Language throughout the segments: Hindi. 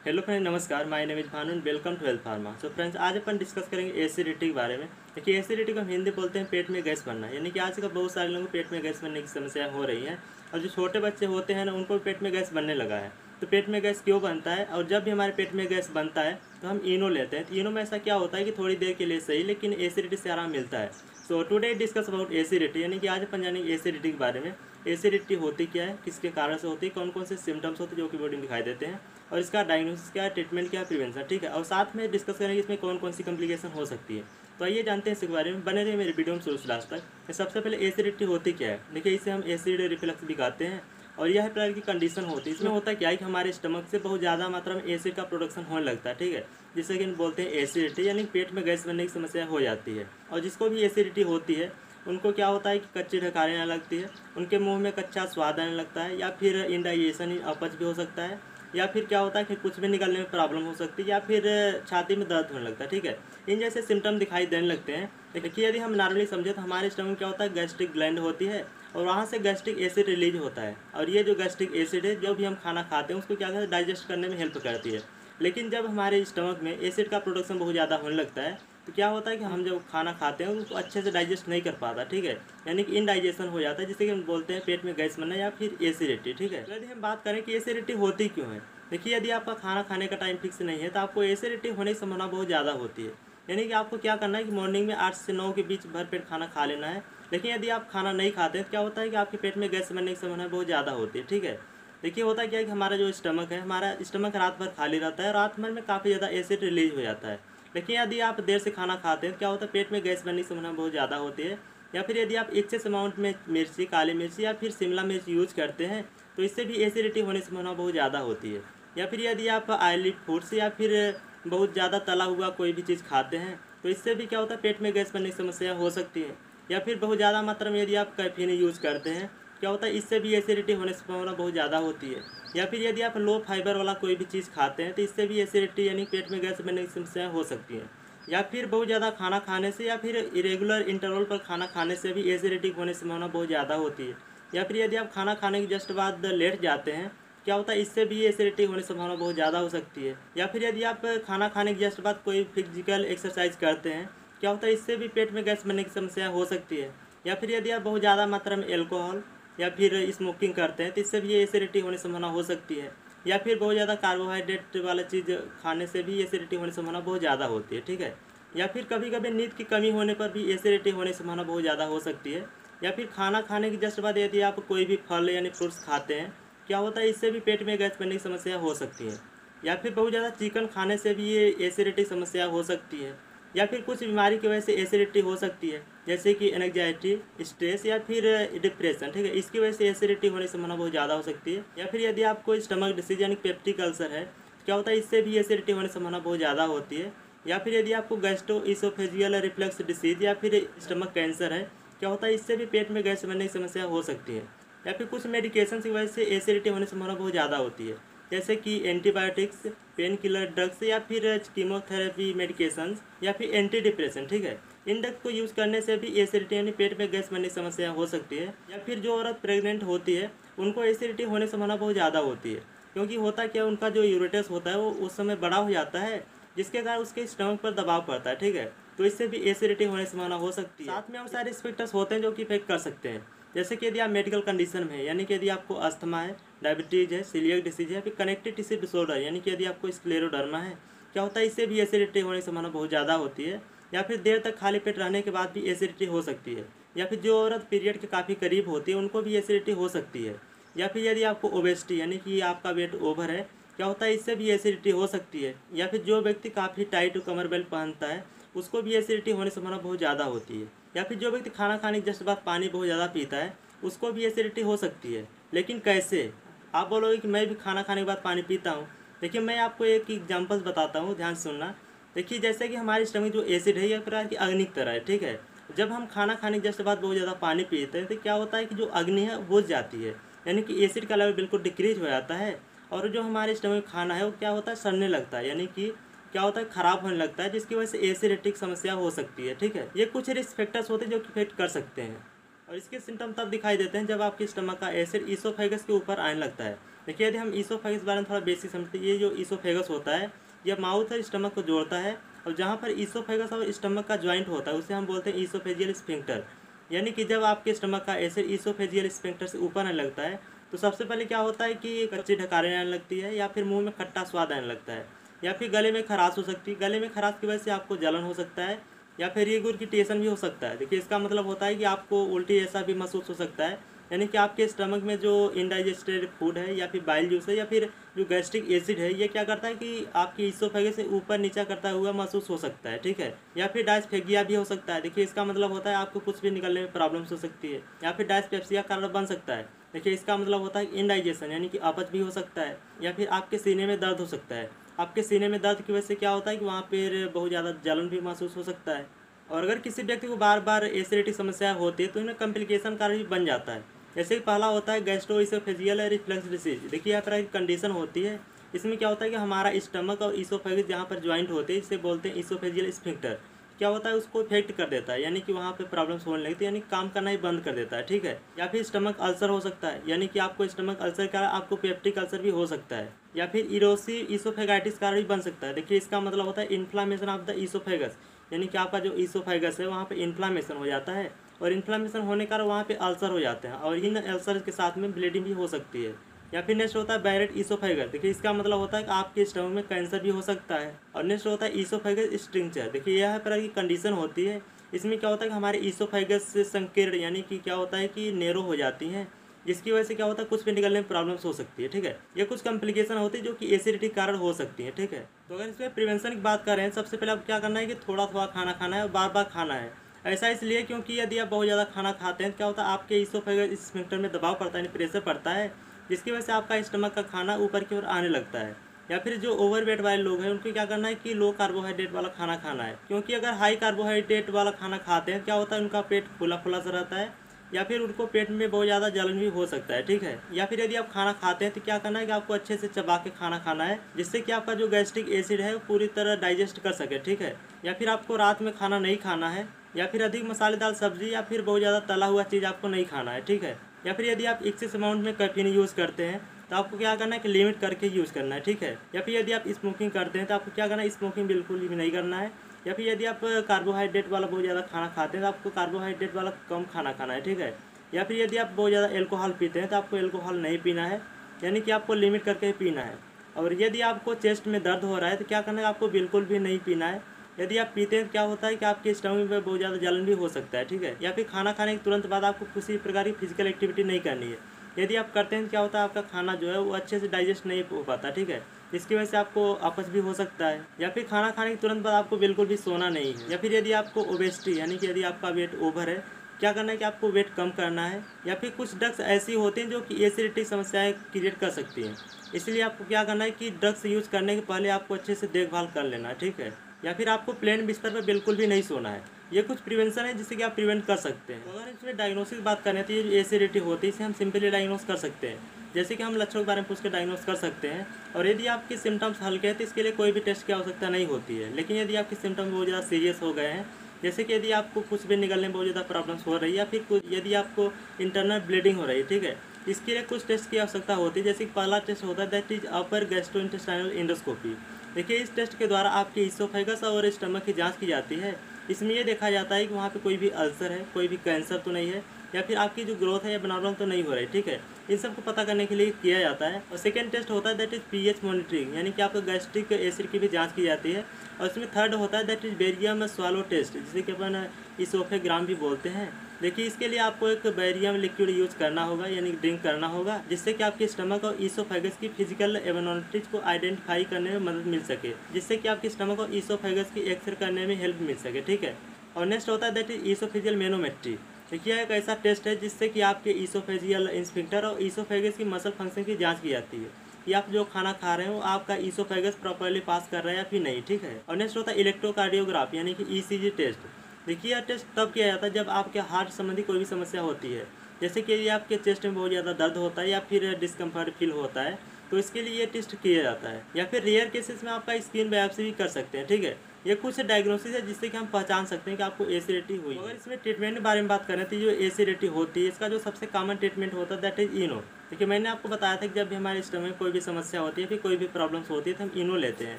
हेलो फ्रेंड, नमस्कार। My name is Bhanu and welcome to health pharma. So friends, आज अपन डिस्कस करेंगे एसिडिटी के बारे में। देखिए, एसिडिटी को हम हिंदी बोलते हैं पेट में गैस बनना, यानी कि आजकल बहुत सारे लोगों को पेट में गैस बनने की समस्या हो रही है। और जो छोटे बच्चे होते हैं ना, उनको भी पेट में गैस बनने लगा है। तो पेट में गैस क्यों बनता है, और जब भी हमारे पेट में गैस बनता है तो हम इनो लेते हैं। तो इनो में ऐसा क्या होता है कि थोड़ी देर के लिए सही, लेकिन एसिडिटी से आराम मिलता है। So today discuss about acidity, यानी कि आज अपन जानेंगे एसिडिटी के बारे में। एसिडिटी होती क्या है, किसके कारण से होती है, कौन कौन से सिम्टम्स होते हैं जो कि बॉडी में दिखाई देते हैं, और इसका डायग्नोसिस क्या है, ट्रीटमेंट क्या है, प्रिवेंशन, ठीक है। और साथ में डिस्कस करेंगे इसमें कौन कौन सी कॉम्प्लिकेशन हो सकती है। तो आइए जानते हैं इसके बारे में, बने रहिए मेरे वीडियो में शुरू से लास्ट तक। सबसे पहले एसिडिटी होती क्या है। देखिए, इसे हम एसिड रिफ्लक्स भी कहते हैं, और यह प्रकार की कंडीशन होती है। इसमें होता क्या है कि हमारे स्टमक से बहुत ज़्यादा मात्रा में एसिड का प्रोडक्शन होने लगता है, ठीक है। जिसे कि हम बोलते हैं एसिडिटी, यानी पेट में गैस बनने की समस्या हो जाती है। और जिसको भी एसिडिटी होती है उनको क्या होता है कि कच्ची ढकारी आने लगती है, उनके मुंह में कच्चा स्वाद आने लगता है, या फिर इंडाइजेशन अपच भी हो सकता है, या फिर क्या होता है कि कुछ भी निकलने में प्रॉब्लम हो सकती है, या फिर छाती में दर्द होने लगता है, ठीक है। इन जैसे सिम्टम दिखाई देने लगते हैं। देखिए, यदि हम नॉर्मली समझे तो हमारे स्टमक में क्या होता है, गैस्ट्रिक ग्लैंड होती है, और वहाँ से गैस्ट्रिक एसिड रिलीज होता है। और ये जो गैस्ट्रिक एसिड है, जो भी हम खाना खाते हैं उसको क्या करते हैं, डाइजेस्ट करने में हेल्प करती है। लेकिन जब हमारे स्टमक में एसिड का प्रोडक्शन बहुत ज़्यादा होने लगता है तो क्या होता है कि हम जब खाना खाते हैं उसको अच्छे से डाइजेस्ट नहीं कर पाता, ठीक है। यानी कि इनडाइजेशन हो जाता है, जिसे कि हम बोलते हैं पेट में गैस बनना या फिर एसिडिटी, ठीक है। तो यदि हम बात करें कि एसिडिटी होती क्यों है। देखिए, यदि आपका खाना खाने का टाइम फिक्स नहीं है तो आपको एसिडिटी होने की संभावना बहुत ज़्यादा होती है। यानी कि आपको क्या करना है कि मॉर्निंग में 8 से 9 के बीच भरपेट खाना खा लेना है। लेकिन यदि आप खाना नहीं खाते हैं तो क्या होता है कि आपके पेट में गैस बनने की संभावना बहुत ज़्यादा होती है, ठीक है। देखिए, होता क्या है कि हमारा जो स्टमक है, हमारा स्टमक रात भर खाली रहता है, रात भर में काफ़ी ज़्यादा एसिड रिलीज हो जाता है। लेकिन यदि आप देर से खाना खाते हैं तो क्या होता है, पेट में गैस बनने की संभावना बहुत ज़्यादा होती है। या फिर यदि आप एक्सेस अमाउंट में मिर्ची, काली मिर्ची या फिर शिमला मिर्च यूज करते हैं तो इससे भी एसिडिटी होने की संभावना बहुत ज़्यादा होती है। या फिर यदि आप ऑयली फूड्स या फिर बहुत ज़्यादा तला हुआ कोई भी चीज़ खाते हैं तो इससे भी क्या होता है, पेट में गैस बनने की समस्या हो सकती है। या फिर बहुत ज़्यादा मात्रा में यदि आप कैफीन यूज़ करते हैं, क्या होता है, इससे भी एसिडिटी होने की संभावना बहुत ज़्यादा होती है। या फिर यदि आप लो फाइबर वाला कोई भी चीज़ खाते हैं तो इससे भी एसिडिटी यानी पेट में गैस बनने की समस्या हो सकती है। या फिर बहुत ज़्यादा खाना खाने से या फिर इरेगुलर इंटरवल पर खाना खाने से भी एसिडिटी होने की संभावना बहुत ज़्यादा होती है। या फिर यदि आप खाना खाने के जस्ट बाद लेट जाते हैं, क्या होता है, इससे भी एसिडिटी होने की संभावना बहुत ज़्यादा हो सकती है। या फिर यदि आप खाना खाने के जस्ट बाद कोई फिजिकल एक्सरसाइज करते हैं, क्या होता है, इससे भी पेट में गैस बनने की समस्या हो सकती है। या फिर यदि आप बहुत ज़्यादा मात्रा में एल्कोहल या फिर स्मोकिंग करते हैं तो इससे भी एसिडिटी होने की संभावना हो सकती है। या फिर बहुत ज़्यादा कार्बोहाइड्रेट वाला चीज़ खाने से भी एसिडिटी होने की संभावना बहुत ज़्यादा होती है, ठीक है। या फिर कभी कभी नींद की कमी होने पर भी एसिडिटी होने की संभावना बहुत ज़्यादा हो सकती है। या फिर खाना खाने के जस्ट बाद यदि आप कोई भी फल यानी फ्रूट्स खाते हैं, क्या होता है, इससे भी पेट में गैस बनने की समस्या हो सकती है। या फिर बहुत ज़्यादा चिकन खाने से भी ये एसिडिटी समस्या हो सकती है। या फिर कुछ बीमारी की वजह से एसिडिटी हो सकती है, जैसे कि एंग्जाइटी, स्ट्रेस या फिर डिप्रेशन, ठीक है। इसकी वजह से एसिडिटी होने की संभावना बहुत ज़्यादा हो सकती है। या फिर यदि आपको स्टमक डिसीज यानी पेप्टिक अल्सर है, क्या होता है, इससे भी एसिडिटी होने की संभावना बहुत ज़्यादा होती है। या फिर यदि आपको गैस्ट्रो इसोफेजियल रिफ्लक्स डिसीज या फिर स्टमक कैंसर है, क्या होता है, इससे भी पेट में गैस बनने की समस्या हो सकती है। या फिर कुछ मेडिकेशन की वजह से एसिडिटी होने की संभावना बहुत ज़्यादा होती है, जैसे कि एंटीबायोटिक्स, पेन किलर ड्रग्स या फिर कीमोथेरेपी मेडिकेशंस या फिर एंटी डिप्रेशन, ठीक है। इन ड्रग्स को यूज़ करने से भी एसिडिटी यानी पेट में गैस बनने की समस्या हो सकती है। या फिर जो औरत प्रेग्नेंट होती है उनको एसिडिटी होने की संभावना बहुत ज़्यादा होती है, क्योंकि होता क्या, उनका जो यूरेटस होता है वो उस समय बड़ा हो जाता है, जिसके कारण उसके स्टमक पर दबाव पड़ता है, ठीक है। तो इससे भी एसिडिटी होने की संभावना हो सकती है। साथ में और सारे रिस्क फैक्टर्स होते हैं जो कि इफेक्ट कर सकते हैं, जैसे कि यदि आप मेडिकल कंडीशन में है, यानी कि यदि आपको अस्थमा है, डायबिटीज़ है, सीलियक डिसीज है, फिर कनेक्टिव टिश्यू डिसऑर्डर यानी कि यदि आपको स्क्लेरोडर्मा है, क्या होता है, इससे भी एसिडिटी होने की संभावना बहुत ज़्यादा होती है। या फिर देर तक खाली पेट रहने के बाद भी एसिडिटी हो सकती है। या फिर जो औरत पीरियड के काफ़ी करीब होती है उनको भी एसिडिटी हो सकती है। या फिर यदि आपको ओबेसिटी यानी कि आपका वेट ओवर है, क्या होता है, इससे भी एसिडिटी हो सकती है। या फिर जो व्यक्ति काफ़ी टाइट कमर बेल्ट पहनता है उसको भी एसिडिटी होने की संभावना बहुत ज़्यादा होती है। या फिर जो व्यक्ति खाना खाने के जस्ट बाद पानी बहुत ज़्यादा पीता है उसको भी एसिडिटी हो सकती है। लेकिन कैसे, आप बोलोगे कि मैं भी खाना खाने के बाद पानी पीता हूँ। देखिए, मैं आपको एक एग्जांपल बताता हूँ, ध्यान से सुनना। देखिए, जैसे कि हमारे स्टमक जो एसिड है यह प्रकार की अग्नि की तरह है, ठीक है। जब हम खाना खाने के जस्ट बाद बहुत ज़्यादा पानी पीते हैं तो क्या होता है कि जो अग्नि है बुझ जाती है, यानी कि एसिड का लेवल बिल्कुल डिक्रीज हो जाता है। और जो हमारे स्टमक में खाना है वो क्या होता है, सड़ने लगता है, यानी कि क्या होता है, ख़राब होने लगता है, जिसकी वजह से एसिडिटिक समस्या हो सकती है, ठीक है। ये कुछ रिस्क फैक्टर्स होते हैं जो कि इफेक्ट कर सकते हैं। और इसके सिम्टम तब दिखाई देते हैं जब आपके स्टमक का एसिड ईसोफेगस के ऊपर आने लगता है। देखिए यदि हम ईसोफेगस के बारे में थोड़ा बेसिक समझते हैं, ये जो ईसोफेगस होता है यह माउथ और स्टमक को जोड़ता है, और जहाँ पर ईसोफेगस और स्टमक का ज्वाइंट होता है उसे हम बोलते हैं ईसोफेजियल स्फिंक्टर। यानी कि जब आपके स्टमक का एसिड ईसोफेजियल स्फिंक्टर से ऊपर आने लगता है तो सबसे पहले क्या होता है कि कच्ची ढकारें आने लगती है, या फिर मुंह में खट्टा स्वाद आने लगता है, या फिर गले में खराश हो सकती है। गले में खराश की वजह से आपको जलन हो सकता है, या फिर रिगुरगिटेशन भी हो सकता है। देखिए इसका मतलब होता है कि आपको उल्टी ऐसा भी महसूस हो सकता है, यानी कि आपके स्टमक में जो इनडाइजेस्टेड फूड है या फिर बाइल जूस है या फिर जो गैस्ट्रिक एसिड है, ये क्या करता है कि आपकी ईसोफेगस से ऊपर नीचा करता हुआ महसूस हो सकता है, ठीक है। या फिर डायस्फेगिया भी हो सकता है। देखिए इसका मतलब होता है आपको कुछ भी निकलने में प्रॉब्लम्स हो सकती है, या फिर डायस्पेप्सिया कारण बन सकता है। देखिए इसका मतलब होता है इनडाइजेशन, यानी कि अपच भी हो सकता है, या फिर आपके सीने में दर्द हो सकता है। आपके सीने में दर्द की वजह से क्या होता है कि वहाँ पर बहुत ज़्यादा जलन भी महसूस हो सकता है। और अगर किसी व्यक्ति को बार बार एसिडिटी समस्या होती है तो इन्हें कॉम्प्लिकेशन कारण भी बन जाता है। जैसे कि पहला होता है गैस्ट्रोइसोफेजियल रिफ्लक्स डिसीज। देखिए यहाँ पर एक कंडीशन होती है, इसमें क्या होता है कि हमारा स्टमक और ईसोफेगस जहाँ पर ज्वाइंट होते हैं, इसे बोलते हैं ईसोफेजियल स्फिंक्टर। क्या होता है उसको इफेक्ट कर देता है, यानी कि वहाँ पे प्रॉब्लम्स होने लगती है, यानी काम करना ही बंद कर देता है, ठीक है। या फिर स्टमक अल्सर हो सकता है, यानी कि आपको स्टमक अल्सर का आपको पेप्टिक अल्सर भी हो सकता है, या फिर इरोसिव ईसोफेगाइटिस कारण भी बन सकता है। देखिए इसका मतलब होता है इन्फ्लामेशन ऑफ द ईसोफेगस, यानी कि आपका जो ईसोफेगस है वहाँ पे इन्फ्लामेशन हो जाता है, और इन्फ्लामेशन होने के कारण वहाँ पे अल्सर हो जाते हैं, और इन अल्सर के साथ में ब्लीडिंग भी हो सकती है। या फिर नेक्स्ट होता है बैरेट ईसोफेगस। देखिए इसका मतलब होता है कि आपके स्टमक में कैंसर भी हो सकता है। और नेक्स्ट होता है ईसोफेगस स्ट्रिक्चर। देखिए यह तरह की कंडीशन होती है, इसमें क्या होता है कि हमारे ईसोफेगस से संकीर्ण, यानी कि क्या होता है कि नेरो हो जाती हैं, जिसकी वजह से क्या होता है कुछ भी निकलने में प्रॉब्लम्स हो सकती है, ठीक है। ये कुछ कॉम्प्लिकेशन होती है जो कि एसिडिटी के कारण हो सकती है, ठीक है। तो अगर इसमें प्रिवेंशन की बात करें, सबसे पहले आप क्या करना है कि थोड़ा थोड़ा खाना खाना है और बार बार खाना है। ऐसा इसलिए क्योंकि यदि आप बहुत ज़्यादा खाना खाते हैं तो क्या होता है आपके ईसोफेगस स्फिंक्टर में दबाव पड़ता है, यानी प्रेशर पड़ता है, जिसकी वजह से आपका स्टमक का खाना ऊपर की ओर आने लगता है। या फिर जो ओवरवेट वाले लोग हैं उनको क्या करना है कि लो कार्बोहाइड्रेट वाला खाना खाना है, क्योंकि अगर हाई कार्बोहाइड्रेट वाला खाना खाते हैं क्या होता है उनका पेट फूला फूला सा रहता है, या फिर उनको पेट में बहुत ज़्यादा जलन भी हो सकता है, ठीक है। या फिर यदि आप खाना खाते हैं तो क्या करना है कि आपको अच्छे से चबा के खाना खाना है, जिससे कि आपका जो गैस्ट्रिक एसिड है वो पूरी तरह डाइजेस्ट कर सके, ठीक है। या फिर आपको रात में खाना नहीं खाना है, या फिर अधिक मसालेदार सब्जी या फिर बहुत ज़्यादा तला हुआ चीज़ आपको नहीं खाना है, ठीक है। या फिर यदि आप एक्सेस अमाउंट में कैफीन यूज़ करते हैं तो आपको क्या करना है कि लिमिट करके यूज़ करना है, ठीक है। या फिर यदि आप स्मोकिंग करते हैं तो आपको क्या करना है, स्मोकिंग बिल्कुल भी नहीं करना है। या फिर यदि आप कार्बोहाइड्रेट वाला बहुत ज़्यादा खाना खाते हैं तो आपको कार्बोहाइड्रेट वाला कम खाना खाना है, ठीक है। या फिर यदि आप बहुत ज़्यादा एल्कोहल पीते हैं तो आपको एल्कोहल नहीं पीना है, यानी कि आपको लिमिट करके ही पीना है। और यदि आपको चेस्ट में दर्द हो रहा है तो क्या करना है, आपको बिल्कुल भी नहीं पीना है। यदि आप पीते हैं तो क्या होता है कि आपके स्टमक में बहुत ज़्यादा जलन भी हो सकता है, ठीक है। या फिर खाना खाने के तुरंत बाद आपको किसी प्रकार की फिजिकल एक्टिविटी नहीं करनी है। यदि आप करते हैं तो क्या होता है आपका खाना जो है वो अच्छे से डाइजेस्ट नहीं हो पाता, ठीक है। इसकी वजह से आपको अपच भी हो सकता है। या फिर खाना खाने के तुरंत बाद आपको बिल्कुल भी सोना नहीं है। या फिर यदि आपको ओबेसिटी, यानी कि यदि आपका वेट ओवर है, क्या करना है कि आपको वेट कम करना है। या फिर कुछ ड्रग्स ऐसी होती हैं जो कि एसिडिटी समस्याएं क्रिएट कर सकती हैं, इसलिए आपको क्या करना है कि ड्रग्स यूज़ करने के पहले आपको अच्छे से देखभाल कर लेना है, ठीक है। या फिर आपको प्लेन बिस्तर पर बिल्कुल भी नहीं सोना है। ये कुछ प्रिवेंशन है जिससे कि आप प्रिवेंट कर सकते हैं। तो अगर इसमें डायग्नोसिस की बात करें तो ये जो एसिडिटी होती है इसे हम सिंपली डायग्नोस कर सकते हैं, जैसे कि हम लक्षणों के बारे में पूछ के डायग्नोस कर सकते हैं। और यदि आपके सिम्टम्स हल्के हैं तो इसके लिए कोई भी टेस्ट की आवश्यकता नहीं होती है। लेकिन यदि आपके सिम्टम्स बहुत ज़्यादा सीरियस हो गए हैं, जैसे कि यदि आपको कुछ भी निकलने में बहुत ज़्यादा प्रॉब्लम्स हो रही है, या फिर यदि आपको इंटरनल ब्लीडिंग हो रही है, ठीक है, इसके लिए कुछ टेस्ट की आवश्यकता होती है। जैसे कि पहला टेस्ट होता है that is upper gastrointestinal endoscopy. देखिए इस टेस्ट के द्वारा आपके ईसोफेगस और स्टमक की जांच की जाती है। इसमें यह देखा जाता है कि वहाँ पे कोई भी अल्सर है, कोई भी कैंसर तो नहीं है, या फिर आपकी जो ग्रोथ है एबनॉर्मल तो नहीं हो रही, ठीक है। इन सब को पता करने के लिए किया जाता है। और सेकेंड टेस्ट होता है दैट इज पीएच मॉनिटरिंग, यानी कि आपका गैस्ट्रिक एसिड की भी जाँच की जाती है। और इसमें थर्ड होता है that is barium swallow test, जिसे कि अपन इसोफेग्राम भी बोलते हैं। देखिए इसके लिए आपको एक बेरियम लिक्विड यूज करना होगा, यानी ड्रिंक करना होगा, जिससे कि आपके स्टमक और ईसोफेगस की फिजिकल एबनॉर्मलिटीज को आइडेंटिफाई करने में मदद मिल सके, जिससे कि आपके स्टमक और ईसोफेगस की एक्सरे करने में हेल्प मिल सके, ठीक है। और नेक्स्ट होता है दैट इज ईसोफेजियल मैनोमेट्री। देखिए एक ऐसा टेस्ट है जिससे कि आपके ईसोफेजियल इंस्फिंक्टर और ईसोफेगस की मसल फंक्शन की जाँच की जाती है कि आप जो खाना खा रहे हो आपका ईसोफेगस प्रॉपर्ली पास कर रहा है या फिर नहीं, ठीक है। और नेक्स्ट होता है इलेक्ट्रोकार्डियोग्राफ, यानी कि ईसीजी टेस्ट। देखिए यह टेस्ट तब किया जाता है जब आपके हार्ट संबंधी कोई भी समस्या होती है, जैसे कि यदि आपके चेस्ट में बहुत ज़्यादा दर्द होता है या फिर डिस्कम्फर्ट फील होता है, तो इसके लिए ये टेस्ट किया जाता है। या फिर रेयर केसेस में आपका स्किन बायोप्सी भी कर सकते हैं, ठीक है। ये कुछ डायग्नोसिस है जिससे कि हम पहचान सकते हैं कि आपको एसिडिटी हुई है। अगर इसमें ट्रीटमेंट के बारे में बात करें तो जो एसिडिटी होती है इसका जो सबसे कॉमन ट्रीटमेंट होता है दैट इज इनो। देखिए मैंने आपको बताया था कि जब भी हमारे स्टमक में कोई भी समस्या होती है फिर कोई भी प्रॉब्लम्स होती है तो हम इनो लेते हैं।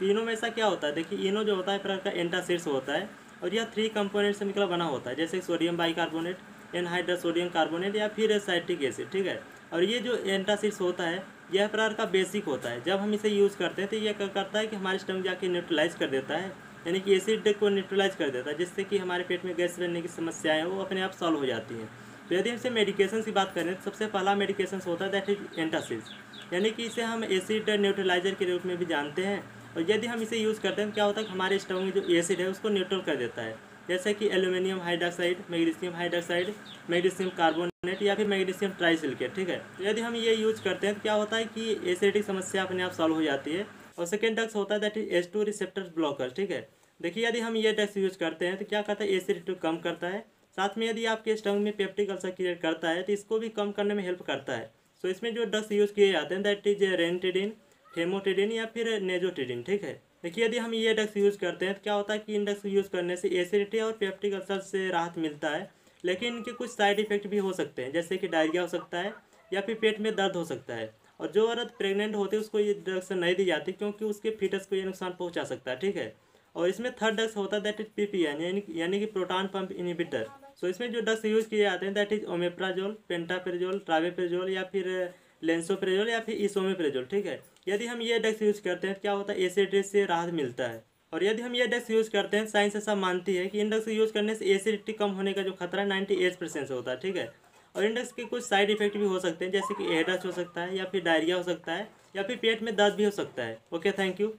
तो इनो में ऐसा क्या होता है, देखिए इनो जो होता है प्रकार का एंटासिड्स होता है और यह 3 कंपोनेंट से मिलकर बना होता है, जैसे sodium bicarbonate, anhydrous sodium carbonate या फिर साइट्रिक एसिड, ठीक है। और ये जो एंटासिड्स होता है यह प्रकार का बेसिक होता है। जब हम इसे यूज़ करते हैं तो यह क्या करता है कि हमारे स्टमक जाके न्यूट्रलाइज कर देता है, यानी कि एसिड को न्यूट्रलाइज कर देता है, जिससे कि हमारे पेट में गैस बनने की समस्याएं वो अपने आप सॉल्व हो जाती हैं। तो यदि हमसे मेडिकेशन की बात करें तो सबसे पहला मेडिकेशन होता है दैट इज एंटासिड्स, यानी कि इसे हम एसिड न्यूट्रलाइजर के रूप में भी जानते हैं। और यदि हम इसे यूज़ करते हैं तो क्या होता है कि हमारे स्टमक में जो एसिड है उसको न्यूट्रल कर देता है, जैसे कि aluminium hydroxide, magnesium hydroxide, magnesium carbonate या फिर मैग्नीशियम ट्राइसिलिकेट, ठीक है। तो यदि हम ये यूज करते हैं तो क्या होता है कि एसिडिक समस्या अपने आप सॉल्व हो जाती है। और सेकेंड ड्रग्स होता है that is H2 receptor blocker, ठीक है। देखिए यदि हम ये ड्रग्स यूज करते हैं तो क्या करता है, एसिडिटी कम करता है, साथ में यदि आपके स्टमक में पेप्टिक अल्सर क्रिएट करता है तो इसको भी कम करने में हेल्प करता है। सो इसमें जो ड्रग्स यूज़ किए जाते हैं दैट इज रेनिटिडिन, फेमोटिडिन या फिर नेजोटिडिन, ठीक है। देखिए यदि हम ये ड्रग्स यूज़ करते हैं तो क्या होता है कि इन ड्रग्स यूज़ करने से एसिडिटी और पेप्टिक अल्सर से राहत मिलता है, लेकिन इनके कुछ साइड इफेक्ट भी हो सकते हैं, जैसे कि डायरिया हो सकता है या फिर पेट में दर्द हो सकता है। और जो औरत प्रेग्नेंट होती है उसको ये ड्रग्स नहीं दी जाती क्योंकि उसके फीटस को ये नुकसान पहुंचा सकता है, ठीक है। और इसमें थर्ड ड्रग्स होता है दैट इज PPN, यानी कि प्रोटॉन पंप इनहिबिटर। सो इसमें जो ड्रग्स यूज़ किए जाते हैं दैट इज ओमेप्राजोल, पेंटाप्रेजोल, ट्रावेप्रेजोल या फिर लेंसोप्रेजोल या फिर इसोमेप्रेजोल, ठीक है। यदि हम ये ड्रग्स यूज़ करते हैं तो क्या होता है, एसिडिटी से राहत मिलता है। और यदि हम ये ड्रग्स यूज़ करते हैं, साइंस ऐसा मानती है कि इन ड्रग्स यूज़ करने से एसिडिटी कम होने का जो खतरा 98% से होता है, ठीक है। और इन ड्रग्स के कुछ साइड इफेक्ट भी हो सकते हैं, जैसे कि हेडेक हो सकता है या फिर डायरिया हो सकता है या फिर पेट में दर्द भी हो सकता है। Okay, thank you.